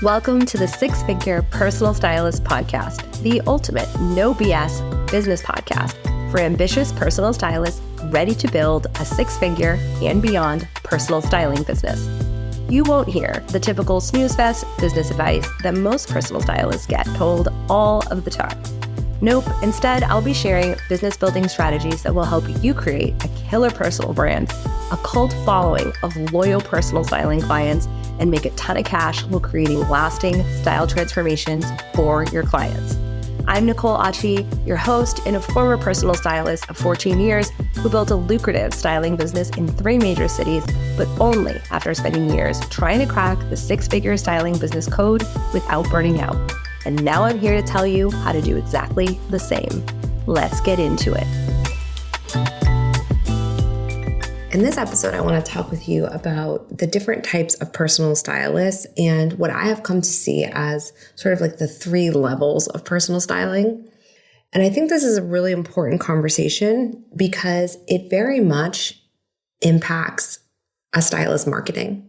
Welcome to the Six Figure Personal Stylist Podcast, the ultimate no BS business podcast for ambitious personal stylists ready to build a six-figure and beyond personal styling business. You won't hear the typical snooze fest business advice that most personal stylists get told all of the time. Nope, instead, I'll be sharing business building strategies that will help you create a killer personal brand, a cult following of loyal personal styling clients, and make a ton of cash while creating lasting style transformations for your clients. I'm Nicole Achi, your host and a former personal stylist of 14 years who built a lucrative styling business in 3 major cities, but only after spending years trying to crack the six-figure styling business code without burning out. And now I'm here to tell you how to do exactly the same. Let's get into it. In this episode, I want to talk with you about the different types of personal stylists and what I have come to see as sort of like the 3 levels of personal styling. And I think this is a really important conversation because it very much impacts a stylist marketing.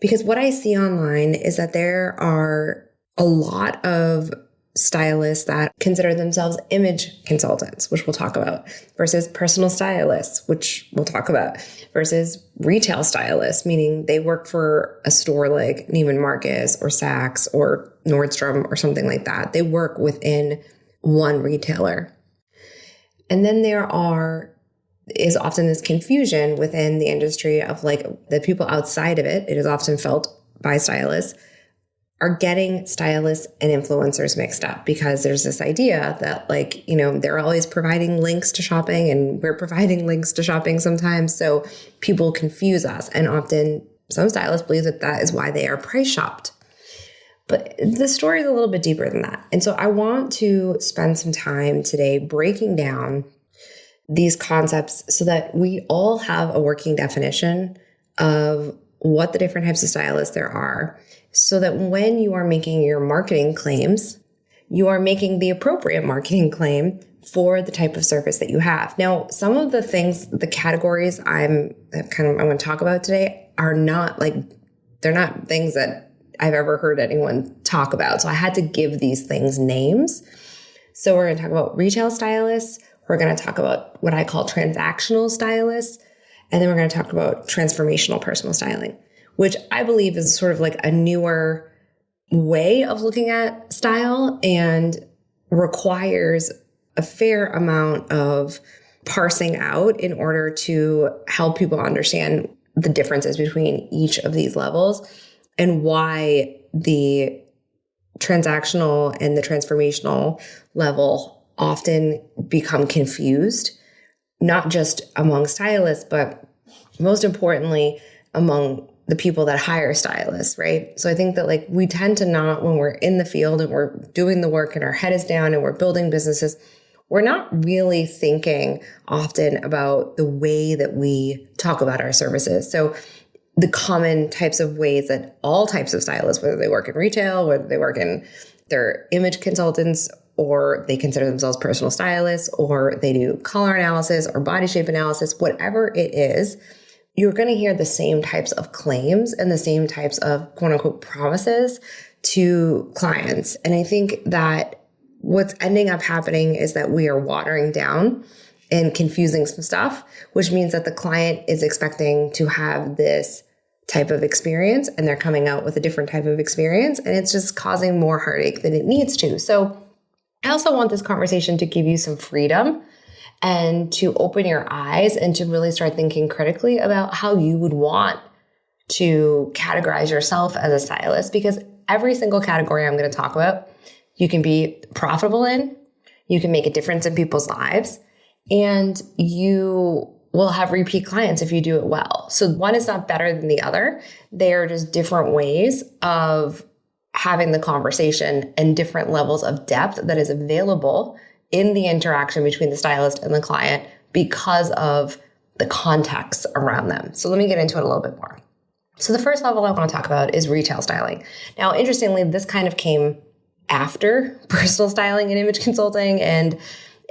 Because what I see online is that there are a lot of stylists that consider themselves image consultants, which we'll talk about, versus personal stylists, which we'll talk about, versus retail stylists, meaning they work for a store like Neiman Marcus or Saks or Nordstrom or something like that. They work within one retailer. And then there is often this confusion within the industry of like the people outside of it. It is often felt by stylists are getting stylists and influencers mixed up because there's this idea that they're always providing links to shopping and we're providing links to shopping sometimes. So people confuse us. And often some stylists believe that that is why they are price shopped. But the story is a little bit deeper than that. And so I want to spend some time today breaking down these concepts so that we all have a working definition of what the different types of stylists there are, so that when you are making your marketing claims, you are making the appropriate marketing claim for the type of service that you have. Now, some of the things, the categories I want to talk about today are they're not things that I've ever heard anyone talk about. So I had to give these things names. So we're going to talk about retail stylists. We're going to talk about what I call transactional stylists. And then we're going to talk about transformational personal styling, which I believe is sort of like a newer way of looking at style and requires a fair amount of parsing out in order to help people understand the differences between each of these levels and why the transactional and the transformational level often become confused, not just among stylists, but most importantly, among the people that hire stylists, right? So I think that we tend to not, when we're in the field and we're doing the work and our head is down and we're building businesses, we're not really thinking often about the way that we talk about our services. So the common types of ways that all types of stylists, whether they work in retail, whether they work in their image consultants, or they consider themselves personal stylists, or they do color analysis or body shape analysis, whatever it is, you're going to hear the same types of claims and the same types of quote unquote promises to clients. And I think that what's ending up happening is that we are watering down and confusing some stuff, which means that the client is expecting to have this type of experience and they're coming out with a different type of experience. And it's just causing more heartache than it needs to. So I also want this conversation to give you some freedom and to open your eyes and to really start thinking critically about how you would want to categorize yourself as a stylist, because every single category I'm going to talk about, you can be profitable in, you can make a difference in people's lives, and you will have repeat clients if you do it well. So one is not better than the other. They are just different ways of having the conversation and different levels of depth that is available in the interaction between the stylist and the client because of the context around them. So let me get into it a little bit more. So the first level I want to talk about is retail styling. Now, interestingly, this kind of came after personal styling and image consulting, and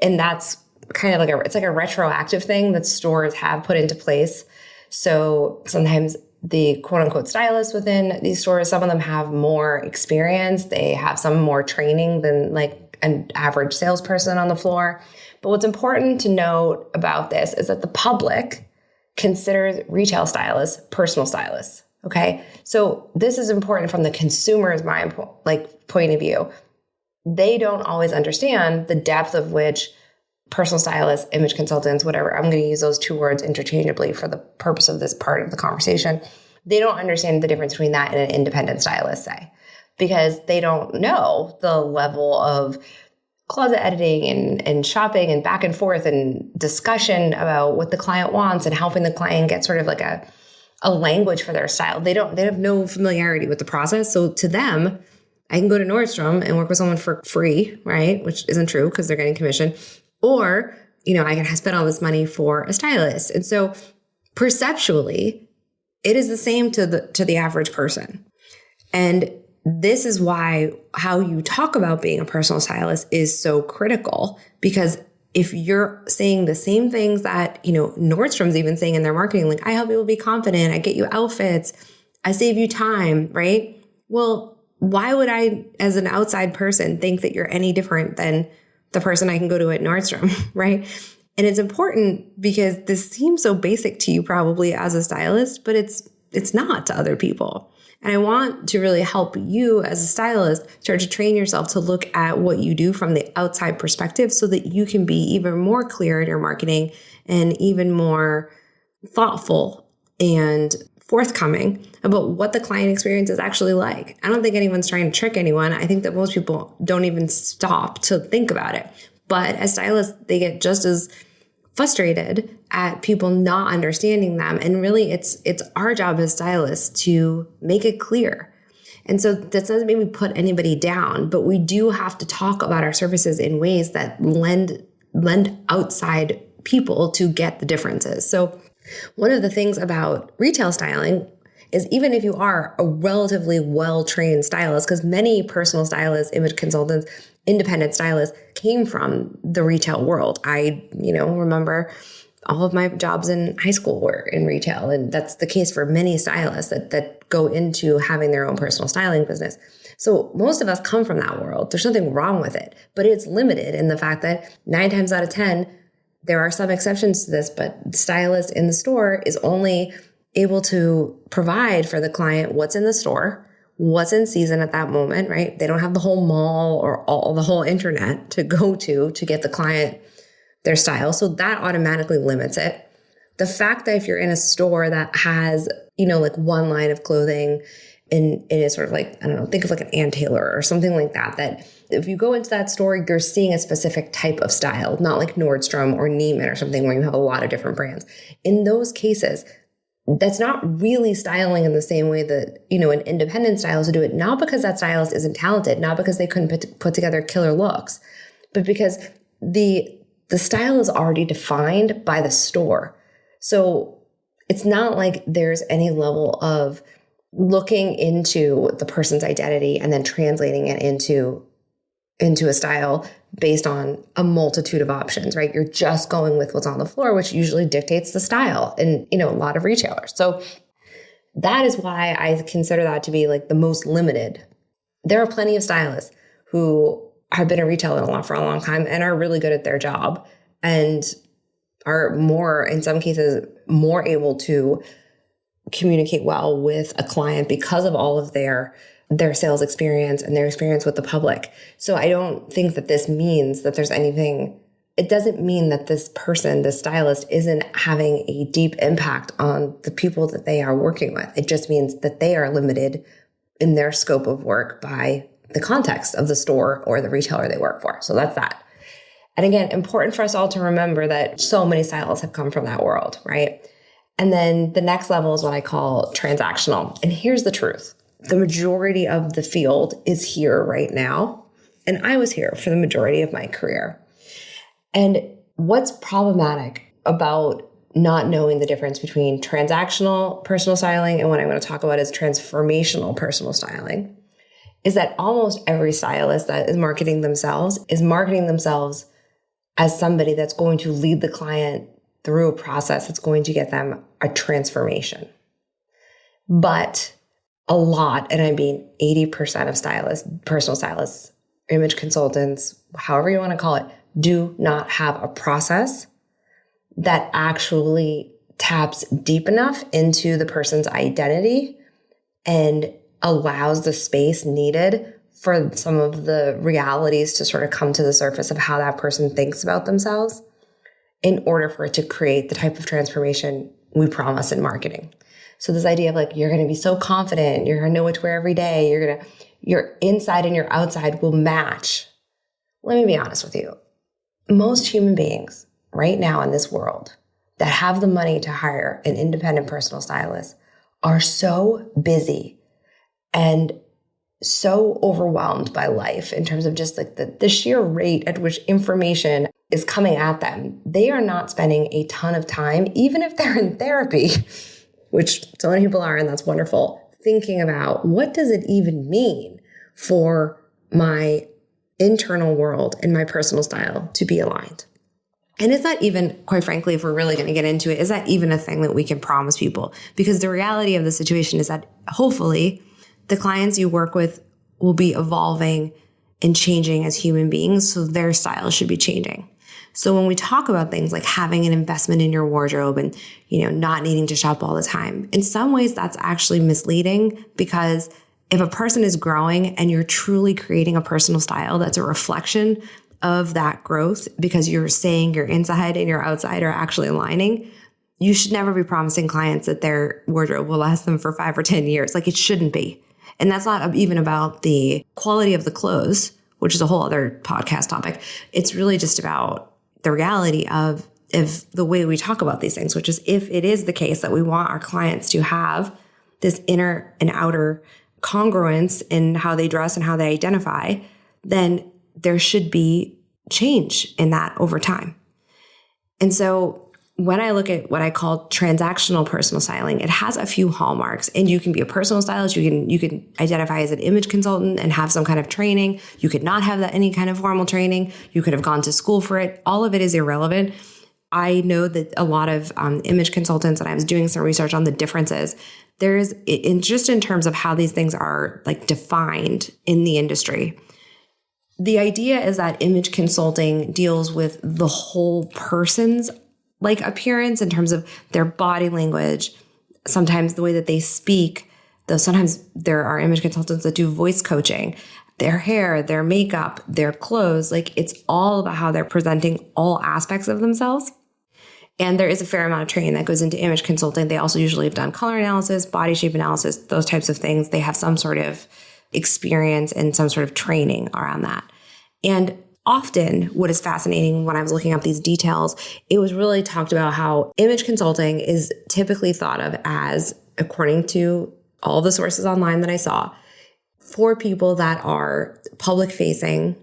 that's kind of it's like a retroactive thing that stores have put into place. So sometimes the quote unquote stylists within these stores, some of them have more experience. They have some more training than like an average salesperson on the floor. But what's important to note about this is that the public considers retail stylists personal stylists. Okay. So this is important from the consumer's point of view. They don't always understand the depth of which personal stylists, image consultants, whatever, I'm going to use those two words interchangeably for the purpose of this part of the conversation. They don't understand the difference between that and an independent stylist, say, because they don't know the level of closet editing and shopping and back and forth and discussion about what the client wants and helping the client get sort of like a language for their style. They have no familiarity with the process. So to them, I can go to Nordstrom and work with someone for free, right? Which isn't true because they're getting commission. Or, I can spend all this money for a stylist. And so perceptually, it is the same to the average person. And this is why how you talk about being a personal stylist is so critical, because if you're saying the same things that, Nordstrom's even saying in their marketing, like, I help people be confident, I get you outfits, I save you time, right? Well, why would I, as an outside person, think that you're any different than the person I can go to at Nordstrom, right? And it's important because this seems so basic to you probably as a stylist, but it's not to other people. And I want to really help you as a stylist start to train yourself to look at what you do from the outside perspective so that you can be even more clear in your marketing and even more thoughtful and forthcoming about what the client experience is actually like. I don't think anyone's trying to trick anyone. I think that most people don't even stop to think about it. But as stylists, they get just as frustrated at people not understanding them. And really, it's our job as stylists to make it clear. And so that doesn't mean we put anybody down, but we do have to talk about our services in ways that lend outside people to get the differences. So one of the things about retail styling is even if you are a relatively well-trained stylist, because many personal stylists, image consultants, independent stylists came from the retail world. I, remember all of my jobs in high school were in retail. And that's the case for many stylists that go into having their own personal styling business. So most of us come from that world. There's nothing wrong with it, but it's limited in the fact that 9 times out of 10, there are some exceptions to this, but the stylist in the store is only able to provide for the client what's in the store, what's in season at that moment, right? They don't have the whole mall or the whole internet to go to get the client their style. So that automatically limits it. The fact that if you're in a store that has, like one line of clothing and it is sort of like, I don't know, think of like an Ann Taylor or something like that if you go into that store, you're seeing a specific type of style, not like Nordstrom or Neiman or something where you have a lot of different brands. In those cases, that's not really styling in the same way that, an independent stylist would do it, not because that stylist isn't talented, not because they couldn't put together killer looks, but because the style is already defined by the store. So it's not like there's any level of looking into the person's identity and then translating it into a style based on a multitude of options, right? You're just going with what's on the floor, which usually dictates the style in, a lot of retailers. So that is why I consider that to be like the most limited. There are plenty of stylists who have been in retail for a long time and are really good at their job and are more, in some cases, more able to communicate well with a client because of all of their sales experience and their experience with the public. So I don't think that this means that there's anything, it doesn't mean that this person, the stylist, isn't having a deep impact on the people that they are working with. It just means that they are limited in their scope of work by the context of the store or the retailer they work for. So that's that. And again, important for us all to remember that so many stylists have come from that world, right? And then the next level is what I call transactional. And here's the truth. The majority of the field is here right now. And I was here for the majority of my career. And what's problematic about not knowing the difference between transactional personal styling and what I'm going to talk about is transformational personal styling is that almost every stylist that is marketing themselves as somebody that's going to lead the client through a process that's going to get them a transformation. But a lot, and I mean 80% of stylists, personal stylists, image consultants, however you want to call it, do not have a process that actually taps deep enough into the person's identity and allows the space needed for some of the realities to sort of come to the surface of how that person thinks about themselves in order for it to create the type of transformation we promise in marketing. So this idea of like, you're going to be so confident, you're going to know what to wear every day, your inside and your outside will match. Let me be honest with you. Most human beings right now in this world that have the money to hire an independent personal stylist are so busy and so overwhelmed by life in terms of just like the sheer rate at which information is coming at them. They are not spending a ton of time, even if they're in therapy, which so many people are, and that's wonderful, thinking about what does it even mean for my internal world and my personal style to be aligned. And is that even, quite frankly, if we're really going to get into it, is that even a thing that we can promise people? Because the reality of the situation is that hopefully the clients you work with will be evolving and changing as human beings, so their style should be changing. So when we talk about things like having an investment in your wardrobe and, not needing to shop all the time, in some ways that's actually misleading, because if a person is growing and you're truly creating a personal style that's a reflection of that growth, because you're saying your inside and your outside are actually aligning, you should never be promising clients that their wardrobe will last them for 5 or 10 years. Like, it shouldn't be. And that's not even about the quality of the clothes, which is a whole other podcast topic. It's really just about the reality of the way we talk about these things, which is if it is the case that we want our clients to have this inner and outer congruence in how they dress and how they identify, then there should be change in that over time. And so when I look at what I call transactional personal styling, it has a few hallmarks, and you can be a personal stylist. You can identify as an image consultant and have some kind of training. You could not have any kind of formal training. You could have gone to school for it. All of it is irrelevant. I know that a lot of image consultants, and I was doing some research on the differences. There's just in terms of how these things are like defined in the industry. The idea is that image consulting deals with the whole person's like appearance in terms of their body language, sometimes the way that they speak, though sometimes there are image consultants that do voice coaching, their hair, their makeup, their clothes. Like, it's all about how they're presenting all aspects of themselves. And there is a fair amount of training that goes into image consulting. They also usually have done color analysis, body shape analysis, those types of things. They have some sort of experience and some sort of training around that. And often what is fascinating when I was looking up these details, it was really talked about how image consulting is typically thought of as, according to all the sources online that I saw, for people that are public facing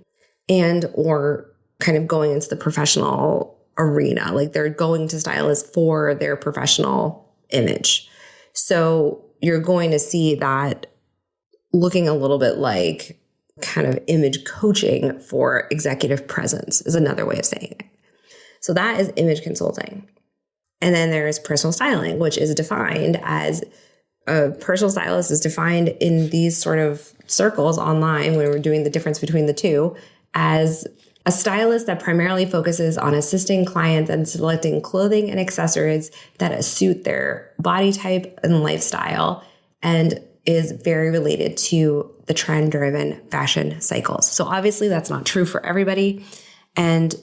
and or kind of going into the professional arena. Like, they're going to stylists for their professional image. So you're going to see that looking a little bit like kind of image coaching for executive presence is another way of saying it. So that is image consulting. And then there's personal styling, which is defined as a personal stylist is defined in these sort of circles online when we're doing the difference between the two as a stylist that primarily focuses on assisting clients and selecting clothing and accessories that suit their body type and lifestyle, and is very related to the trend-driven fashion cycles. So obviously that's not true for everybody. And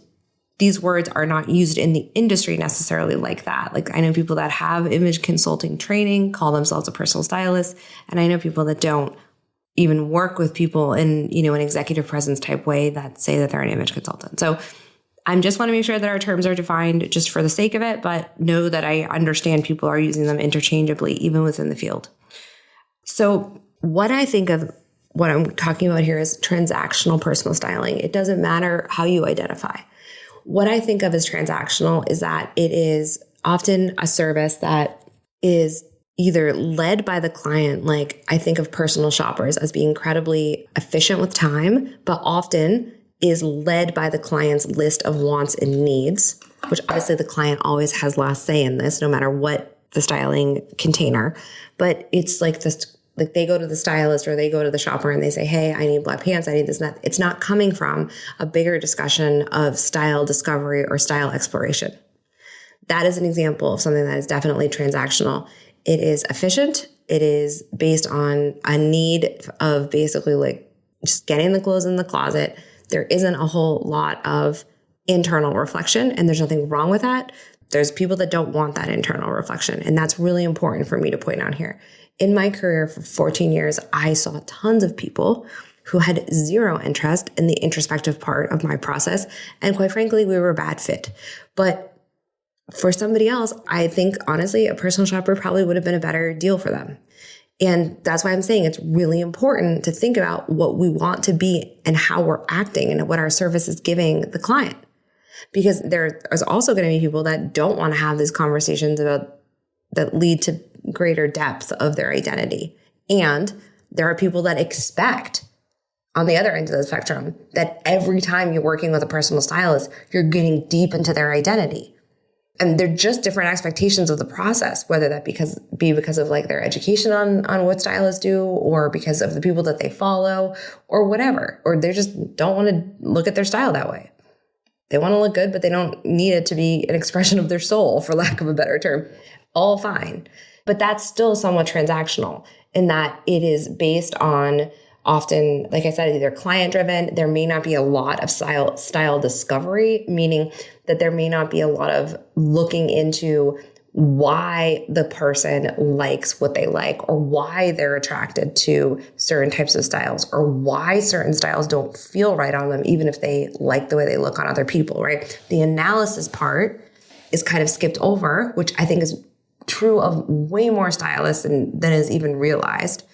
these words are not used in the industry necessarily like that. Like, I know people that have image consulting training call themselves a personal stylist. And I know people that don't even work with people in, an executive presence type way that say that they're an image consultant. So I just want to make sure that our terms are defined just for the sake of it, but know that I understand people are using them interchangeably, even within the field. So what I think of what I'm talking about here is transactional personal styling. It doesn't matter how you identify. What I think of as transactional is that it is often a service that is either led by the client. Like, I think of personal shoppers as being incredibly efficient with time, but often is led by the client's list of wants and needs, which obviously the client always has last say in this, no matter what the styling container, but it's like this, like they go to the stylist or they go to the shopper and they say, hey, I need black pants. I need this and that. It's not coming from a bigger discussion of style discovery or style exploration. That is an example of something that is definitely transactional. It is efficient. It is based on a need of basically like just getting the clothes in the closet. There isn't a whole lot of internal reflection, and there's nothing wrong with that. There's people that don't want that internal reflection, and that's really important for me to point out here. In my career for 14 years, I saw tons of people who had zero interest in the introspective part of my process, and quite frankly, we were a bad fit. But for somebody else, I think, honestly, a personal shopper probably would have been a better deal for them. And that's why I'm saying it's really important to think about what we want to be and how we're acting and what our service is giving the client. Because there is also going to be people that don't want to have these conversations that lead to greater depth of their identity. And there are people that expect, on the other end of the spectrum, that every time you're working with a personal stylist, you're getting deep into their identity. And they're just different expectations of the process, whether that be because of like their education on what stylists do, or because of the people that they follow, or whatever. Or they just don't want to look at their style that way. They want to look good, but they don't need it to be an expression of their soul, for lack of a better term. All fine. But that's still somewhat transactional in that it is based on often, like I said, either client driven. There may not be a lot of style discovery, meaning that there may not be a lot of looking into why the person likes what they like, or why they're attracted to certain types of styles, or why certain styles don't feel right on them, even if they like the way they look on other people, right? The analysis part is kind of skipped over, which I think is true of way more stylists than is even realized.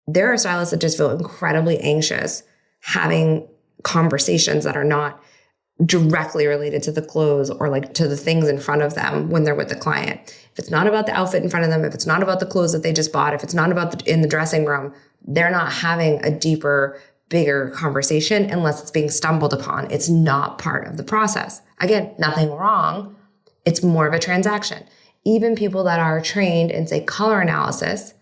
There are stylists that just feel incredibly anxious having conversations that are not directly related to the clothes or like to the things in front of them when they're with the client. If it's not about the outfit in front of them, if it's not about the clothes that they just bought, if it's not about in the dressing room, they're not having a deeper, bigger conversation unless it's being stumbled upon. It's not part of the process. Again, nothing wrong. It's more of a transaction. Even people that are trained in, say, color analysis,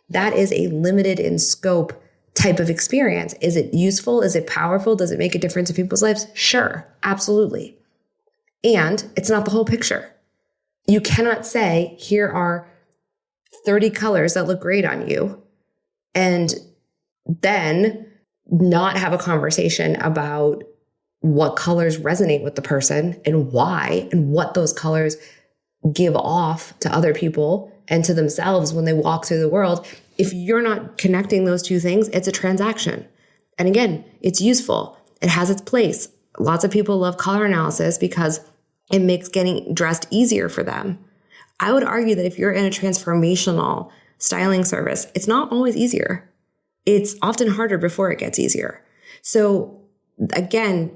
that is a limited in scope type of experience. Is it useful? Is it powerful? Does it make a difference in people's lives? Sure, absolutely. And it's not the whole picture. You cannot say, here are 30 colors that look great on you, and then not have a conversation about what colors resonate with the person and why, and what those colors give off to other people and to themselves when they walk through the world. If you're not connecting those two things, it's a transaction. And again, it's useful. It has its place. Lots of people love color analysis because it makes getting dressed easier for them. I would argue that if you're in a transformational styling service, it's not always easier. It's often harder before it gets easier. So again,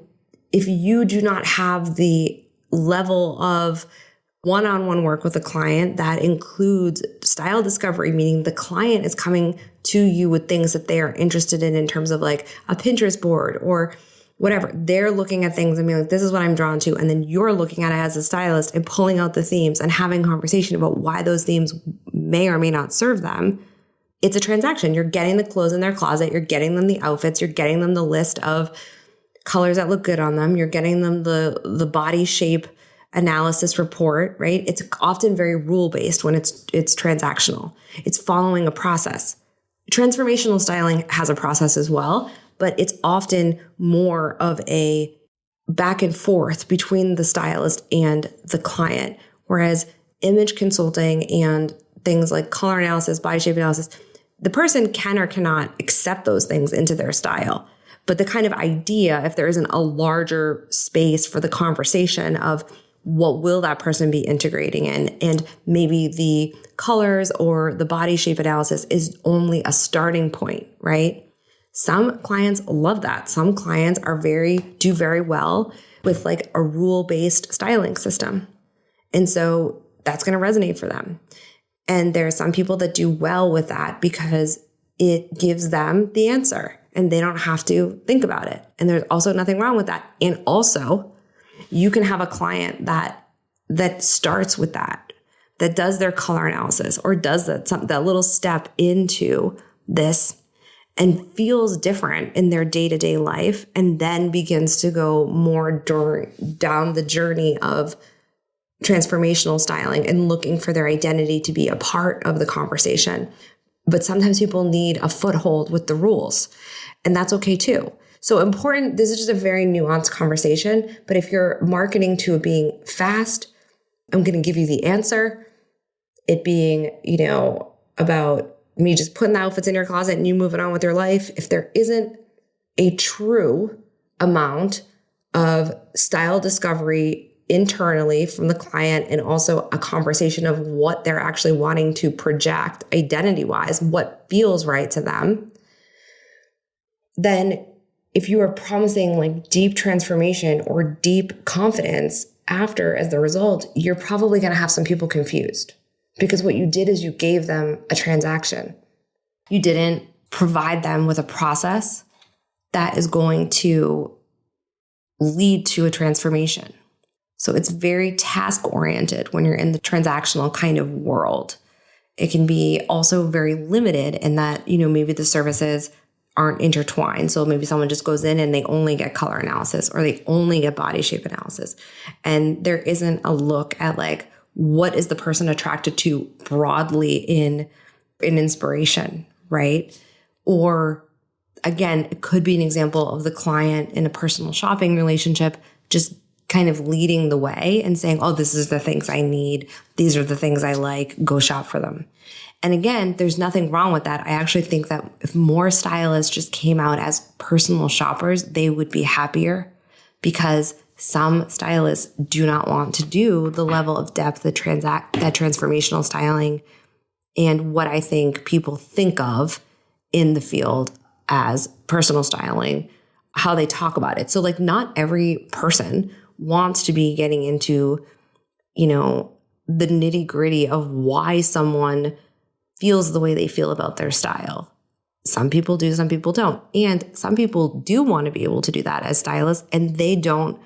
if you do not have the level of one-on-one work with a client that includes style discovery, meaning the client is coming to you with things that they are interested in terms of like a Pinterest board or whatever. They're looking at things and being like, this is what I'm drawn to. And then you're looking at it as a stylist and pulling out the themes and having a conversation about why those themes may or may not serve them. It's a transaction. You're getting the clothes in their closet. You're getting them the outfits. You're getting them the list of colors that look good on them. You're getting them the body shape analysis report, right? It's often very rule-based when it's transactional. It's following a process. Transformational styling has a process as well, but it's often more of a back and forth between the stylist and the client. Whereas image consulting and things like color analysis, body shape analysis, the person can or cannot accept those things into their style. But the kind of idea, if there isn't a larger space for the conversation of what will that person be integrating in? And maybe the colors or the body shape analysis is only a starting point, right? Some clients love that. Some clients do very well with like a rule-based styling system. And so that's going to resonate for them. And there are some people that do well with that because it gives them the answer and they don't have to think about it. And there's also nothing wrong with that. And also, you can have a client that starts with that, that does their color analysis or does that little step into this and feels different in their day-to-day life, and then begins to go more down the journey of transformational styling and looking for their identity to be a part of the conversation. But sometimes people need a foothold with the rules, and that's okay too. So important, this is just a very nuanced conversation, but if you're marketing to it being fast, I'm going to give you the answer, it being, about me just putting the outfits in your closet and you moving on with your life. If there isn't a true amount of style discovery internally from the client, and also a conversation of what they're actually wanting to project identity-wise, what feels right to them, then if you are promising like deep transformation or deep confidence after as the result, you're probably going to have some people confused. Because what you did is you gave them a transaction. You didn't provide them with a process that is going to lead to a transformation. So it's very task-oriented when you're in the transactional kind of world. It can be also very limited in that, maybe the services aren't intertwined. So maybe someone just goes in and they only get color analysis or they only get body shape analysis. And there isn't a look at like, what is the person attracted to broadly in inspiration, right? Or again, it could be an example of the client in a personal shopping relationship just kind of leading the way and saying, oh, this is the things I need. These are the things I like. Go shop for them. And again, there's nothing wrong with that. I actually think that if more stylists just came out as personal shoppers, they would be happier, because some stylists do not want to do the level of depth that transformational styling and what I think people think of in the field as personal styling, how they talk about it. So like not every person wants to be getting into, the nitty-gritty of why someone feels the way they feel about their style. Some people do, some people don't. And some people do want to be able to do that as stylists, and they don't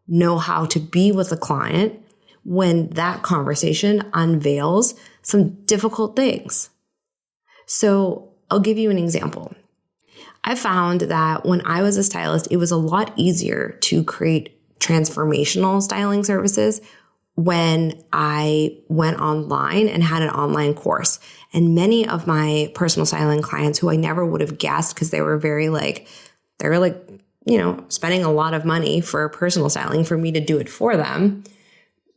know how to be with a client when that conversation unveils some difficult things. So I'll give you an example. I found that when I was a stylist, it was a lot easier to create transformational styling services when I went online and had an online course. And many of my personal styling clients, who I never would have guessed because they were spending a lot of money for personal styling for me to do it for them,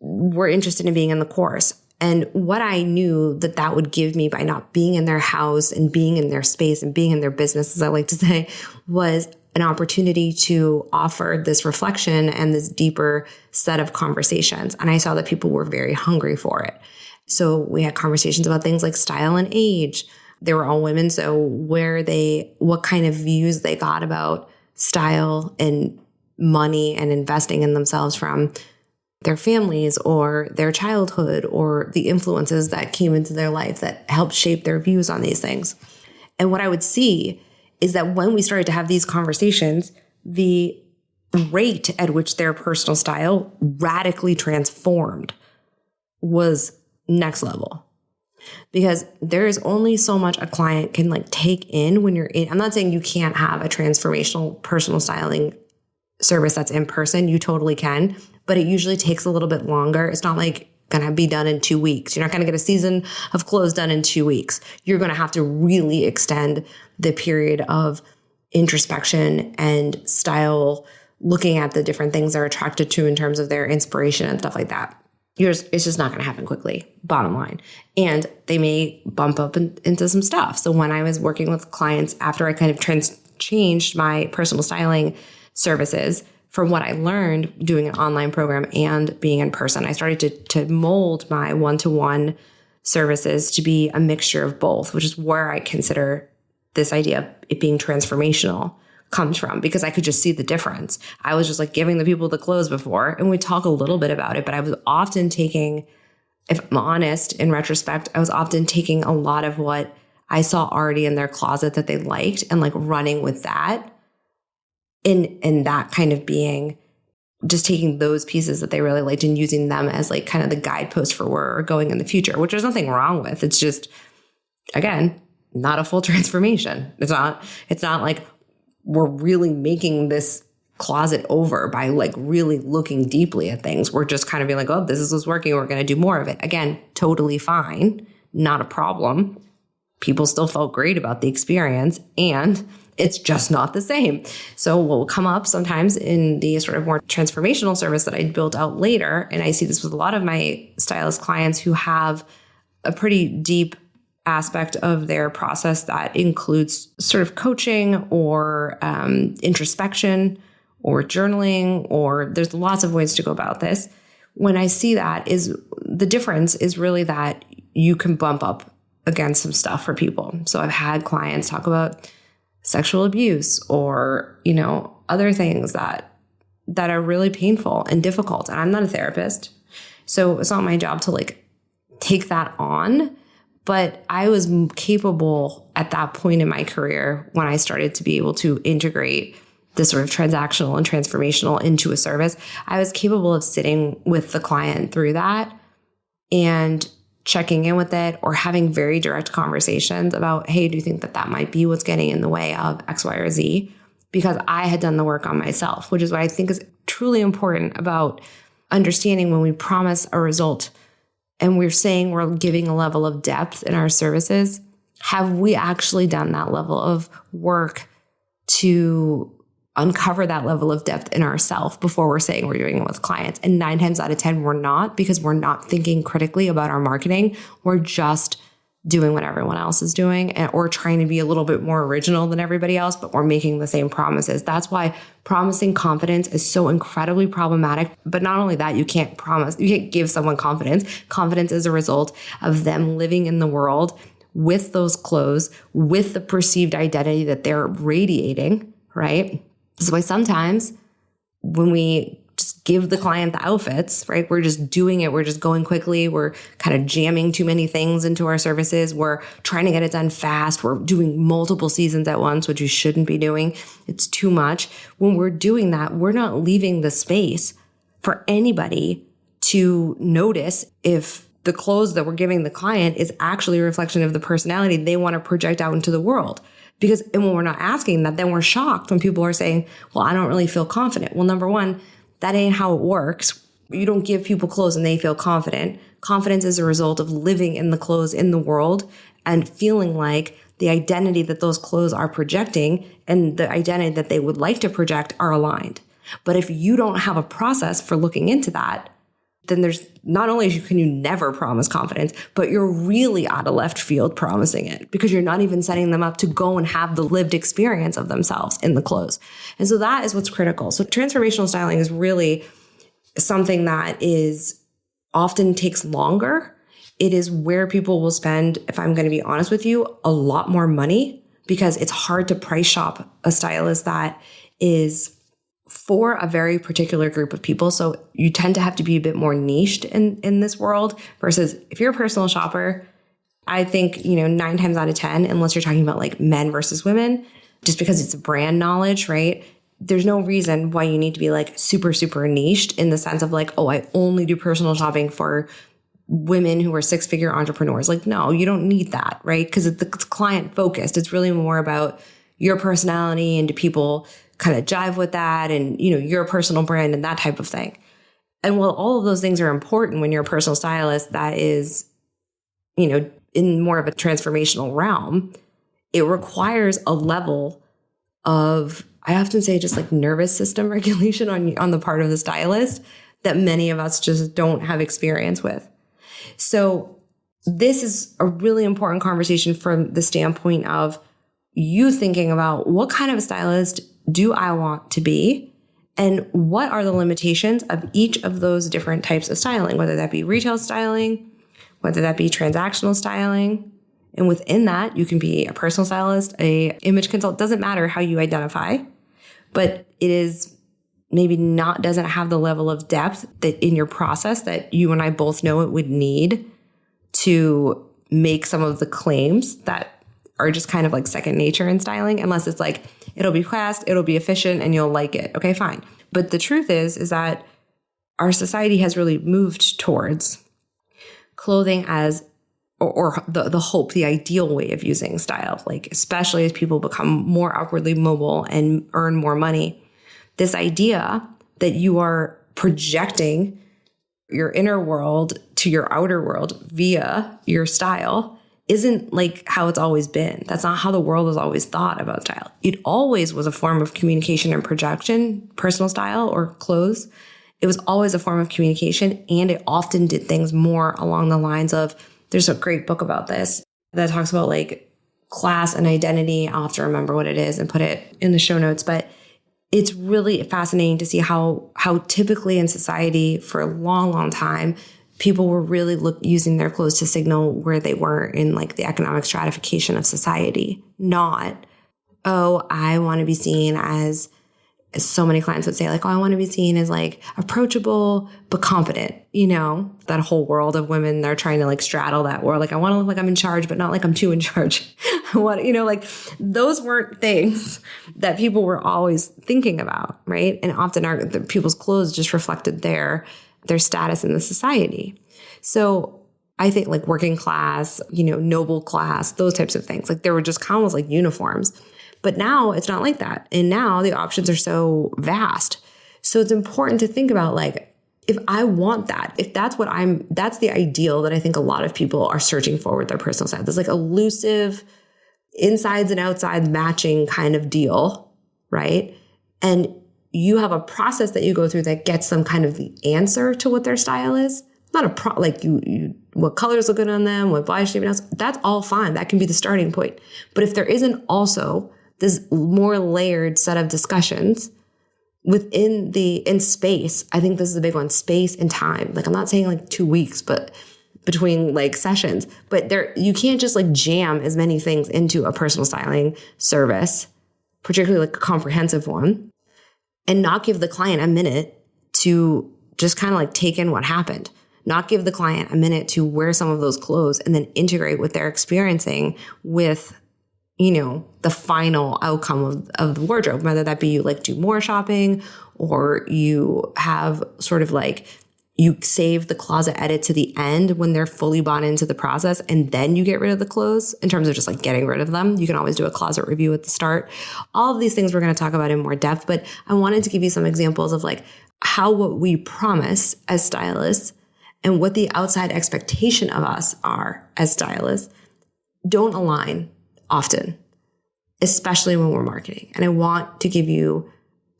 were interested in being in the course. And what I knew that would give me by not being in their house and being in their space and being in their business, as I like to say, was an opportunity to offer this reflection and this deeper set of conversations. And I saw that people were very hungry for it. So we had conversations about things like style and age. They were all women. So what kind of views they got about style and money and investing in themselves from their families or their childhood or the influences that came into their life that helped shape their views on these things. And what I would see is that when we started to have these conversations, the rate at which their personal style radically transformed was next level. Because there is only so much a client can take in when you're in. I'm not saying you can't have a transformational personal styling service that's in person. You totally can, but it usually takes a little bit longer. It's not going to be done in 2 weeks. You're not going to get a season of clothes done in 2 weeks. You're going to have to really extend the period of introspection and style, looking at the different things they're attracted to in terms of their inspiration and stuff like that. It's just not going to happen quickly, bottom line. And they may bump up into some stuff. So when I was working with clients after I kind of changed my personal styling services, from what I learned doing an online program and being in person, I started to mold my one-to-one services to be a mixture of both, which is where I consider this idea of it being transformational comes from, because I could just see the difference. I was just giving the people the clothes before, and we talk a little bit about it, but I was often taking, if I'm honest, in retrospect, I was often taking a lot of what I saw already in their closet that they liked and running with that. And that kind of being just taking those pieces that they really liked and using them as like kind of the guidepost for where we're going in the future, which there's nothing wrong with. It's just, again, not a full transformation. It's not like we're really making this closet over by like really looking deeply at things. We're just kind of being like, oh, this is what's working. We're going to do more of it. Again, totally fine. Not a problem. People still felt great about the experience, and it's just not the same. So what will come up sometimes in the sort of more transformational service that I built out later, and I see this with a lot of my stylist clients who have a pretty deep aspect of their process that includes sort of coaching or introspection or journaling, or there's lots of ways to go about this. When I see that, is the difference is really that you can bump up against some stuff for people. So I've had clients talk about sexual abuse or, other things that are really painful and difficult. And I'm not a therapist, so it's not my job to like take that on. But I was capable at that point in my career when I started to be able to integrate this sort of transactional and transformational into a service. I was capable of sitting with the client through that and checking in with it or having very direct conversations about, hey, do you think that might be what's getting in the way of X, Y, or Z? Because I had done the work on myself, which is what I think is truly important about understanding when we promise a result and we're saying we're giving a level of depth in our services. Have we actually done that level of work to uncover that level of depth in ourselves before we're saying we're doing it with clients? And 9 times out of 10, we're not, because we're not thinking critically about our marketing. We're just doing what everyone else is doing, or trying to be a little bit more original than everybody else, but we're making the same promises. That's why promising confidence is so incredibly problematic. But not only that, you can't give someone confidence. Confidence is a result of them living in the world with those clothes, with the perceived identity that they're radiating, right? This is why sometimes when we just give the client the outfits, right, we're just doing it. We're just going quickly. We're kind of jamming too many things into our services. We're trying to get it done fast. We're doing multiple seasons at once, which you shouldn't be doing. It's too much. When we're doing that, we're not leaving the space for anybody to notice if the clothes that we're giving the client is actually a reflection of the personality they want to project out into the world. And when we're not asking that, then we're shocked when people are saying, well, I don't really feel confident. Well, number one, that ain't how it works. You don't give people clothes and they feel confident. Confidence is a result of living in the clothes in the world and feeling like the identity that those clothes are projecting and the identity that they would like to project are aligned. But if you don't have a process for looking into that, then there's not only can you never promise confidence, but you're really out of left field promising it, because you're not even setting them up to go and have the lived experience of themselves in the clothes. And so that is what's critical. So transformational styling is really something that often takes longer. It is where people will spend, if I'm going to be honest with you, a lot more money, because it's hard to price shop a stylist that is for a very particular group of people. So you tend to have to be a bit more niched in this world, versus if you're a personal shopper, I think, 9 times out of 10, unless you're talking about like men versus women, just because it's brand knowledge, right? There's no reason why you need to be like super, super niched in the sense of like, oh, I only do personal shopping for women who are 6-figure entrepreneurs. Like, no, you don't need that, right? Because it's client focused. It's really more about your personality and do people kind of jive with that and, your personal brand and that type of thing. And while all of those things are important when you're a personal stylist that is, in more of a transformational realm, it requires a level of, I often say, just like nervous system regulation on the part of the stylist that many of us just don't have experience with. So this is a really important conversation from the standpoint of you thinking about what kind of a stylist do I want to be, and what are the limitations of each of those different types of styling, whether that be retail styling, whether that be transactional styling. And within that, you can be a personal stylist, a image consultant, doesn't matter how you identify, but it is maybe doesn't have the level of depth that in your process that you and I both know it would need to make some of the claims that are just kind of like second nature in styling, unless it's like, it'll be fast, it'll be efficient, and you'll like it. Okay, fine. But the truth is that our society has really moved towards clothing as or the hope, the ideal way of using style, like especially as people become more outwardly mobile and earn more money. This idea that you are projecting your inner world to your outer world via your style isn't like how it's always been. That's not how the world has always thought about style. It always was a form of communication and projection, personal style or clothes. It was always a form of communication, and it often did things more along the lines of, there's a great book about this that talks about like class and identity. I'll have to remember what it is and put it in the show notes, but it's really fascinating to see how typically in society for a long, long time, people were really using their clothes to signal where they were in like the economic stratification of society. Not, oh, I want to be seen as so many clients would say like, oh, I want to be seen as like approachable, but competent, that whole world of women, they're trying to like straddle that world. Like, I want to look like I'm in charge, but not like I'm too in charge. I want, like those weren't things that people were always thinking about. Right. And often people's clothes just reflected their status in the society. So I think like working class, noble class, those types of things, like there were just almost like uniforms. But now it's not like that. And now the options are so vast. So it's important to think about like, if I want that, if that's that's the ideal that I think a lot of people are searching for with their personal style. There's like elusive insides and outsides matching kind of deal, right? And you have a process that you go through that gets them kind of the answer to what their style is. Not like you what colors look good on them, what body shape and else. That's all fine. That can be the starting point. But if there isn't also this more layered set of discussions in space, I think this is a big one, space and time. Like I'm not saying like 2 weeks, but between like sessions, but you can't just like jam as many things into a personal styling service, particularly like a comprehensive one, and not give the client a minute to just kind of like take in what happened. Not give the client a minute to wear some of those clothes and then integrate what they're experiencing with, the final outcome of the wardrobe, whether that be you like do more shopping or you have sort of like you save the closet edit to the end when they're fully bought into the process and then you get rid of the clothes in terms of just like getting rid of them. You can always do a closet review at the start. All of these things we're going to talk about in more depth, but I wanted to give you some examples of like how what we promise as stylists and what the outside expectation of us are as stylists don't align often, especially when we're marketing. And I want to give you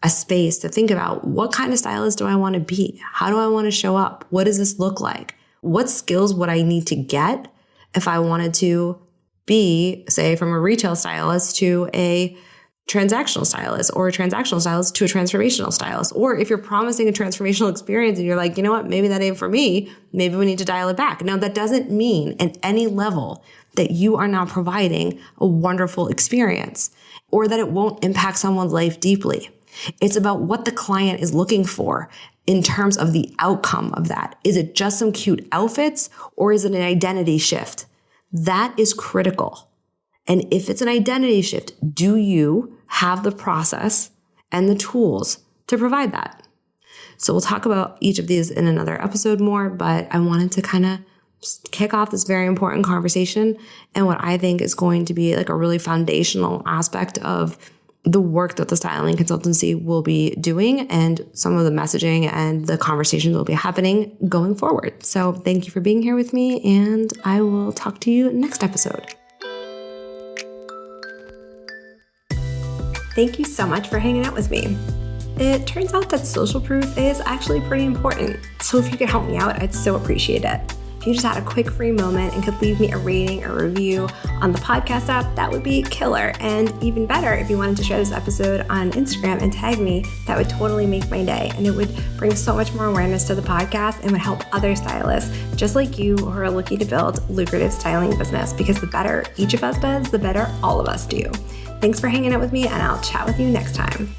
a space to think about, what kind of stylist do I want to be? How do I want to show up? What does this look like? What skills would I need to get if I wanted to be, say, from a retail stylist to a transactional stylist, or a transactional stylist to a transformational stylist? Or if you're promising a transformational experience and you're like, you know what, maybe that ain't for me, maybe we need to dial it back. Now, that doesn't mean at any level that you are not providing a wonderful experience or that it won't impact someone's life deeply. It's about what the client is looking for in terms of the outcome of that. Is it just some cute outfits or is it an identity shift? That is critical. And if it's an identity shift, do you have the process and the tools to provide that? So we'll talk about each of these in another episode more, but I wanted to kind of kick off this very important conversation and what I think is going to be like a really foundational aspect of the work that the styling consultancy will be doing and some of the messaging and the conversations will be happening going forward. So thank you for being here with me, and I will talk to you next episode. Thank you so much for hanging out with me. It turns out that social proof is actually pretty important. So if you could help me out, I'd so appreciate it. If you just had a quick free moment and could leave me a rating or review on the podcast app, that would be killer. And even better, if you wanted to share this episode on Instagram and tag me, that would totally make my day. And it would bring so much more awareness to the podcast and would help other stylists just like you who are looking to build lucrative styling business, because the better each of us does, the better all of us do. Thanks for hanging out with me, and I'll chat with you next time.